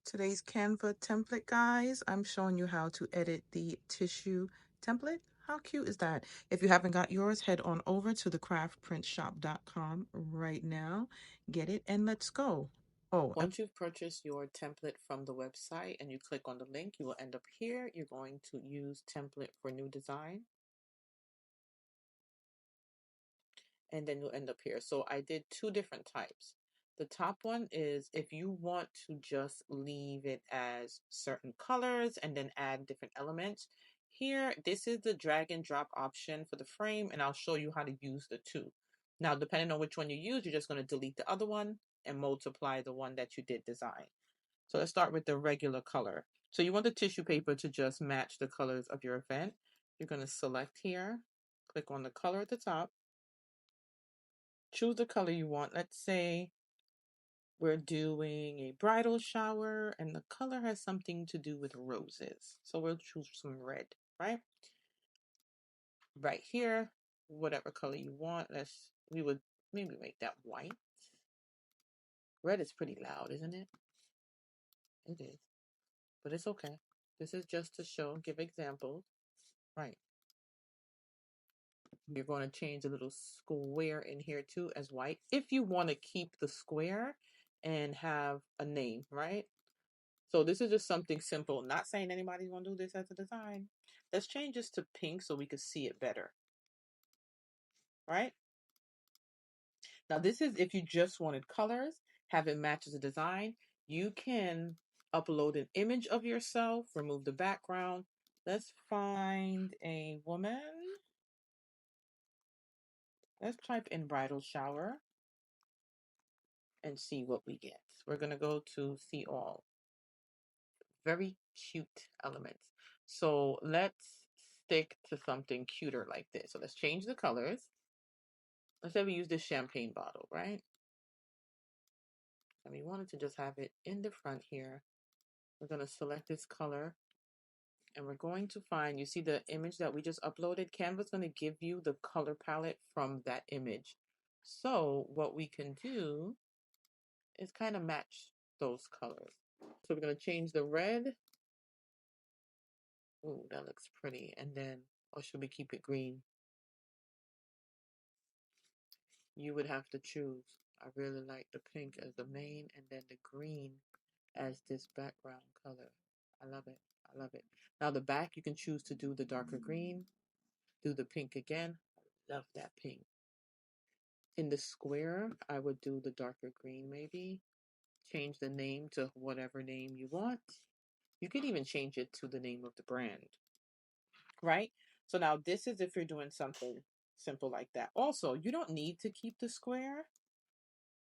Today's Canva template, guys, I'm showing you how to edit the tissue template. How cute is that? If you haven't got yours, head on over to thecraftprintshop.com right now. Get it and let's go. Once you've purchased your template from the website and you click on the link, you will end up here. You're going to use template for new design. And then you'll end up here. So I did two different types. The top one is if you want to just leave it as certain colors and then add different elements. Here, this is the drag and drop option for the frame, and I'll show you how to use the two. Now, depending on which one you use, you're just going to delete the other one and multiply the one that you did design. So let's start with the regular color. So you want the tissue paper to just match the colors of your event. You're going to select here, click on the color at the top, choose the color you want. Let's say we're doing a bridal shower and the color has something to do with roses. So we'll choose some red, right? Right here, whatever color you want. We would maybe make that white. Red is pretty loud, isn't it? It is, but it's okay. This is just to give examples. Right. You're going to change a little square in here too as white. If you want to keep the square and have a name, right? So this is just something simple. Not saying anybody's going to do this as a design. Let's change this to pink so we can see it better. Right? Now this is if you just wanted colors, have it match the design. You can upload an image of yourself, remove the background. Let's find a woman. Let's type in bridal shower and see what we get. We're going to go to see all. Very cute elements. So let's stick to something cuter like this. So let's change the colors. Let's say we use this champagne bottle, right? And we wanted to just have it in the front here. We're going to select this color and we're going to find, you see the image that we just uploaded? Canva's going to give you the color palette from that image. So what we can do is kind of match those colors. So we're going to change the red. Ooh, that looks pretty. And then, or should we keep it green? You would have to choose. I really like the pink as the main and then the green as this background color. I love it. I love it. Now the back, you can choose to do the darker green, do the pink again. I love that pink. In the square, I would do the darker green maybe. Change the name to whatever name you want. You could even change it to the name of the brand, right? So now this is if you're doing something simple like that. Also, you don't need to keep the square.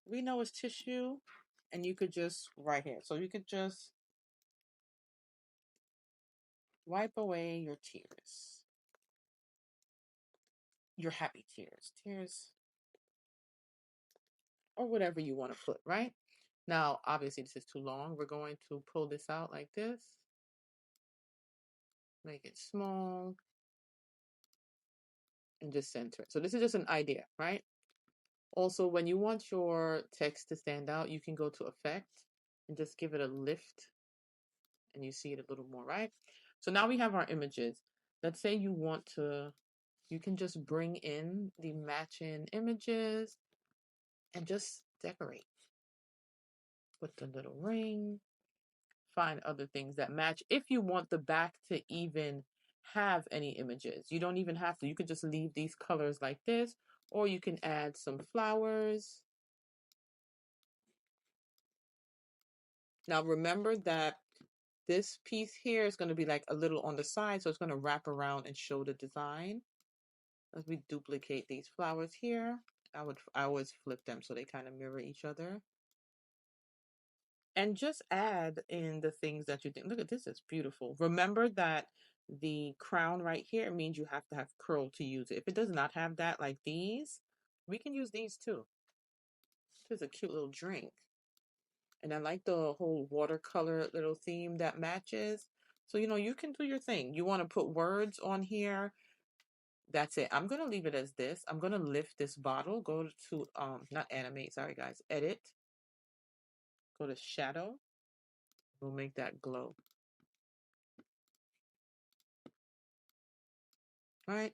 We know it's tissue, and you could just right here. So you could just wipe away your tears, your happy tears, or whatever you want to put, right? Now, obviously, this is too long. We're going to pull this out like this, make it small, and just center it. So this is just an idea, right? Also, when you want your text to stand out, you can go to Effect and just give it a lift, and you see it a little more, right? So now we have our images. Let's say you want to, you can just bring in the matching images and just decorate. Put the little ring, find other things that match. If you want the back to even have any images, you don't even have to. You could just leave these colors like this, or you can add some flowers. Now remember that this piece here is going to be like a little on the side, so it's going to wrap around and show the design. As we duplicate these flowers here, I always flip them so they kind of mirror each other. And just add in the things that you think. Look at this, it's beautiful. Remember that the crown right here means you have to have curl to use it. If it does not have that, like these, we can use these too. This is a cute little drink. And I like the whole watercolor little theme that matches. So, you can do your thing. You want to put words on here. That's it. I'm going to leave it as this. I'm going to lift this bottle. Go to, not animate, sorry guys, edit. Go to shadow. We'll make that glow. All right.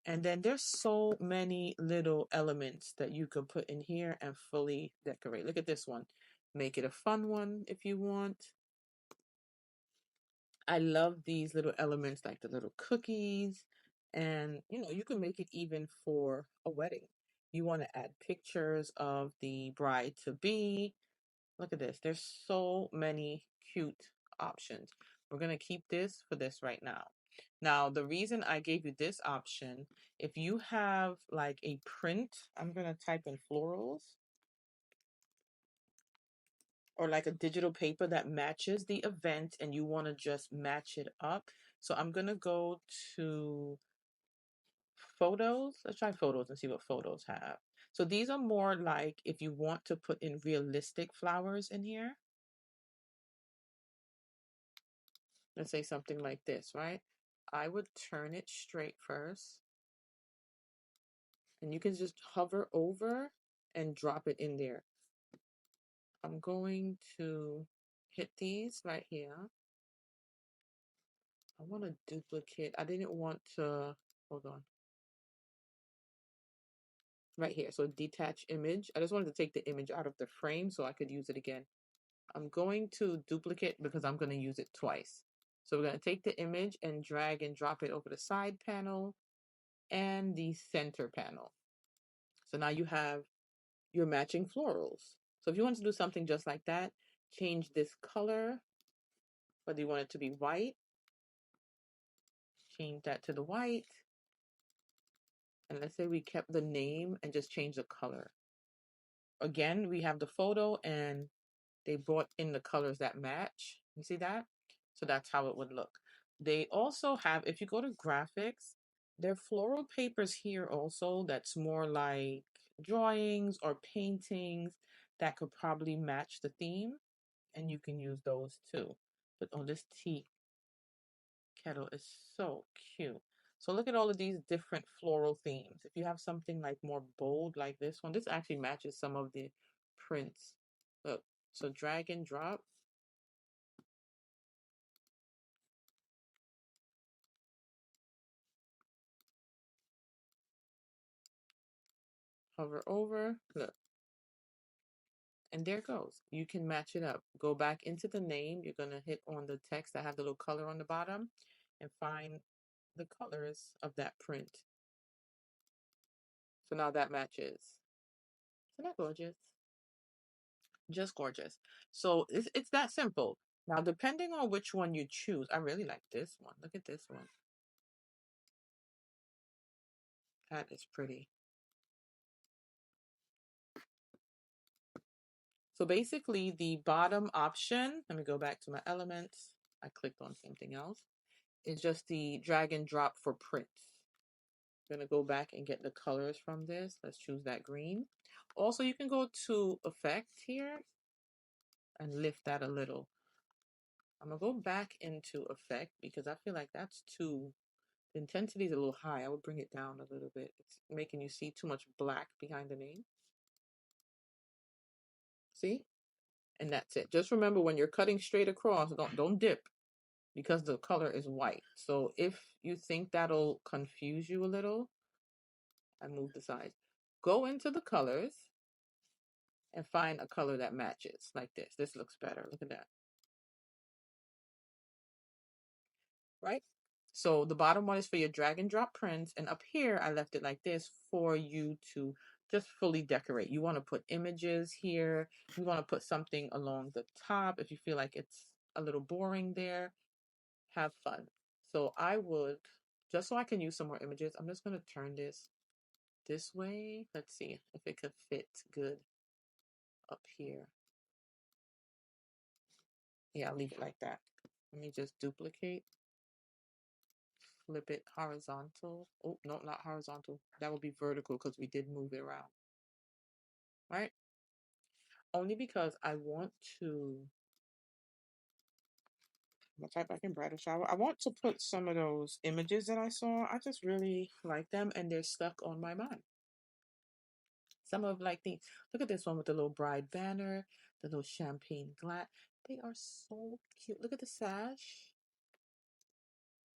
And then there's so many little elements that you could put in here and fully decorate. Look at this one. Make it a fun one if you want. I love these little elements like the little cookies. And, you can make it even for a wedding. You want to add pictures of the bride to be. Look at this. There's so many cute options. We're going to keep this for this right now. Now, the reason I gave you this option, if you have like a print, I'm going to type in florals, or like a digital paper that matches the event and you want to just match it up. So I'm going to go to photos. Let's try photos and see what photos have. So these are more like if you want to put in realistic flowers in here. Let's say something like this, right? I would turn it straight first. And you can just hover over and drop it in there. I'm going to hit these right here. I want to duplicate. I didn't want to, hold on. Right here. So detach image. I just wanted to take the image out of the frame so I could use it again. I'm going to duplicate because I'm going to use it twice. So we're going to take the image and drag and drop it over the side panel and the center panel. So now you have your matching florals. So if you want to do something just like that, change this color, whether you want it to be white, change that to the white. And let's say we kept the name and just change the color. Again, we have the photo and they brought in the colors that match. You see that? So that's how it would look. They also have, if you go to graphics, there are floral papers here also that's more like drawings or paintings that could probably match the theme. And you can use those too. But oh, this tea kettle is so cute. So look at all of these different floral themes. If you have something like more bold like this one, this actually matches some of the prints. Look, so drag and drop. Hover over, look, and there it goes. You can match it up. Go back into the name. You're going to hit on the text that have the little color on the bottom and find the colors of that print. So now that matches. Isn't that gorgeous? Just gorgeous. So it's that simple. Now, depending on which one you choose, I really like this one. Look at this one. That is pretty. So basically, the bottom option, let me go back to my elements. I clicked on something else. Is just the drag and drop for prints. I'm going to go back and get the colors from this. Let's choose that green. Also, you can go to effect here and lift that a little. I'm going to go back into effect because I feel like that's too, the intensity is a little high. I would bring it down a little bit. It's making you see too much black behind the name. See? And that's it. Just remember when you're cutting straight across, don't dip because the color is white. So if you think that'll confuse you a little, I move the size. Go into the colors and find a color that matches like this. This looks better. Look at that. Right? So the bottom one is for your drag and drop prints. And up here, I left it like this for you to just fully decorate. You want to put images here. You want to put something along the top if you feel like it's a little boring there. Have fun. So I would, just so I can use some more images, I'm just going to turn this way. Let's see if it could fit good up here. Yeah, I'll leave it like that. Let me just duplicate, flip it horizontal. Oh, no, not horizontal. That would be vertical because we did move it around. Right? Only because I want to, I'm gonna type back in bridal shower. I want to put some of those images that I saw. I just really like them and they're stuck on my mind. Some of like the, look at this one with the little bride banner, The little champagne glass. They are so cute. Look at the sash.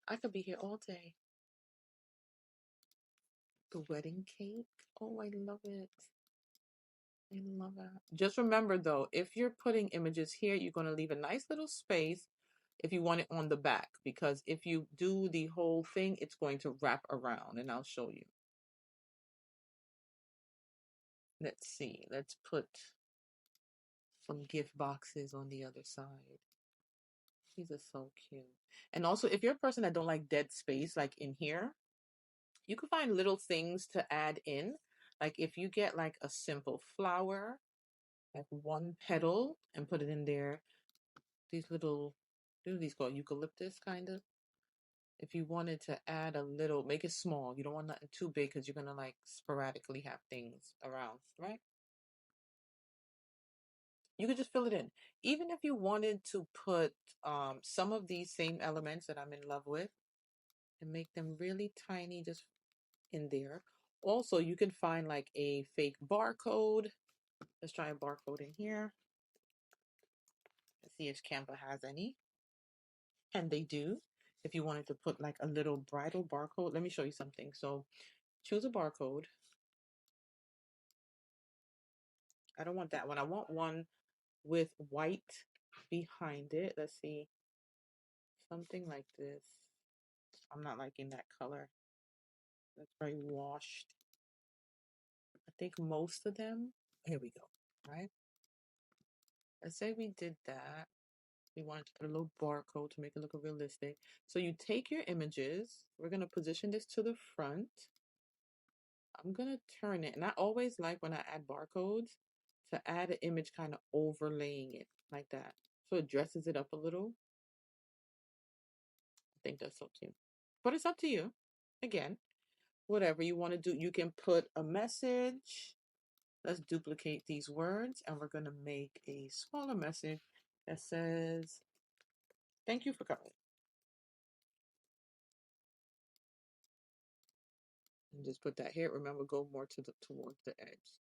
I could be here all day. The wedding cake. Oh, I love it. I love it. Just remember though, if you're putting images here, you're going to leave a nice little space if you want it on the back, because if you do the whole thing, it's going to wrap around, and I'll show you. Let's see. Let's put some gift boxes on the other side. These are so cute. And also, if you're a person that don't like dead space, like in here, you can find little things to add in. Like if you get like a simple flower, like one petal, and put it in there. These little, what are these called? Eucalyptus, kind of. If you wanted to add a little, make it small. You don't want nothing too big because you're going to like sporadically have things around, right? You could just fill it in. Even if you wanted to put some of these same elements that I'm in love with and make them really tiny just in there. Also, you can find like a fake barcode. Let's try a barcode in here. Let's see if Canva has any. And they do. If you wanted to put like a little bridal barcode, let me show you something. So choose a barcode. I don't want that one. I want one with white behind it. Let's see. Something like this. I'm not liking that color. That's very washed. I think most of them. Here we go. Right? Let's say we did that. We wanted to put a little barcode to make it look realistic. So you take your images. We're going to position this to the front. I'm going to turn it. And I always like when I add barcodes to add an image kind of overlaying it like that. So it dresses it up a little. I think that's so cute. But it's up to you. Again, whatever you want to do. You can put a message. Let's duplicate these words. And we're going to make a smaller message that says, thank you for coming. And just put that here. Remember, go more to the towards the edge.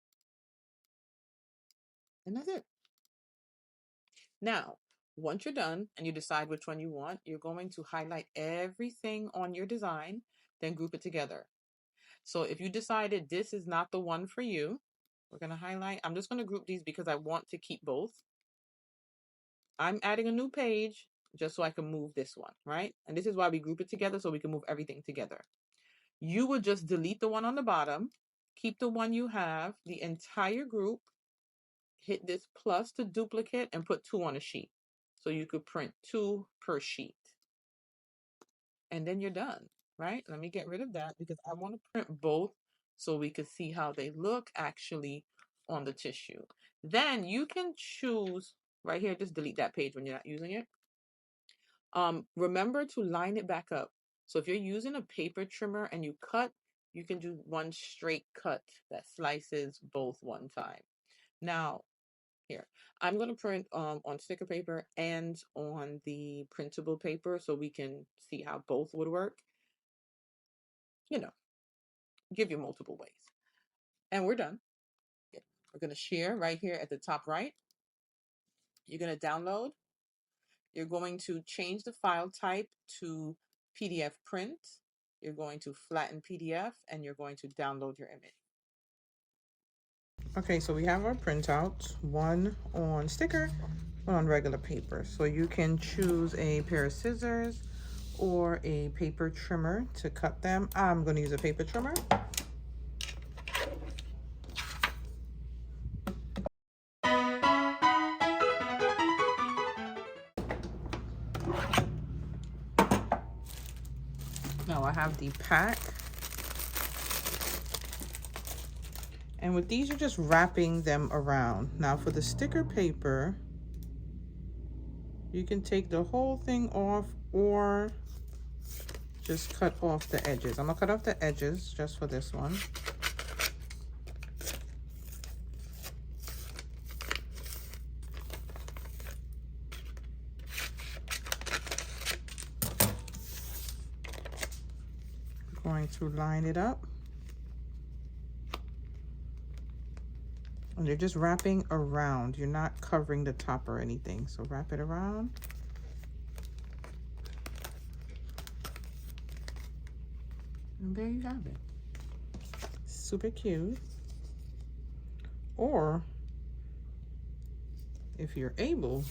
And that's it. Now, once you're done and you decide which one you want, you're going to highlight everything on your design, then group it together. So if you decided this is not the one for you, we're going to highlight. I'm just going to group these because I want to keep both. I'm adding a new page just so I can move this one, right? And this is why we group it together, so we can move everything together. You would just delete the one on the bottom, keep the one you have, the entire group, hit this plus to duplicate, and put 2 on a sheet. So you could print 2 per sheet. And then you're done, right? Let me get rid of that because I want to print both so we could see how they look actually on the tissue. Then you can choose right here, just delete that page when you're not using it. Remember to line it back up. So if you're using a paper trimmer and you cut, you can do one straight cut that slices both one time. Now, here, I'm going to print on sticker paper and on the printable paper so we can see how both would work. You know, give you multiple ways. And we're done. We're going to share right here at the top right. You're going to download. You're going to change the file type to PDF print. You're going to flatten PDF and you're going to download your image. Okay, so we have our printouts, one on sticker, one on regular paper. So you can choose a pair of scissors or a paper trimmer to cut them. I'm going to use a paper trimmer. Now I have the pack. And with these, you're just wrapping them around. Now for the sticker paper, you can take the whole thing off or just cut off the edges. I'm gonna cut off the edges just for this one. I'm going to line it up. And you're just wrapping around. You're not covering the top or anything. So wrap it around. And there you have it. Super cute. Or if you're able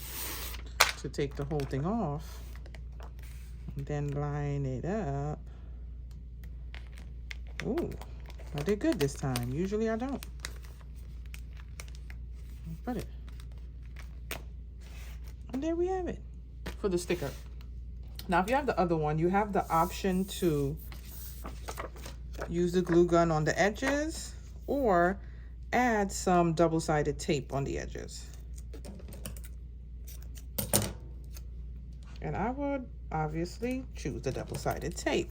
to take the whole thing off and then line it up. Ooh, I did good this time. Usually I don't. Put it. And there we have it for the sticker. Now, if you have the other one, you have the option to use the glue gun on the edges or add some double-sided tape on the edges. And I would obviously choose the double-sided tape.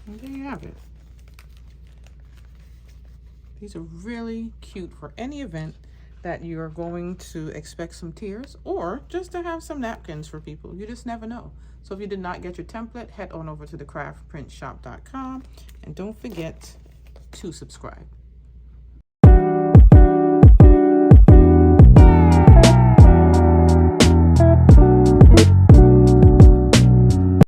And there you have it. These are really cute for any event that you're going to expect some tears, or just to have some napkins for people. You just never know. So if you did not get your template, head on over to the craftprintshop.com and don't forget to subscribe.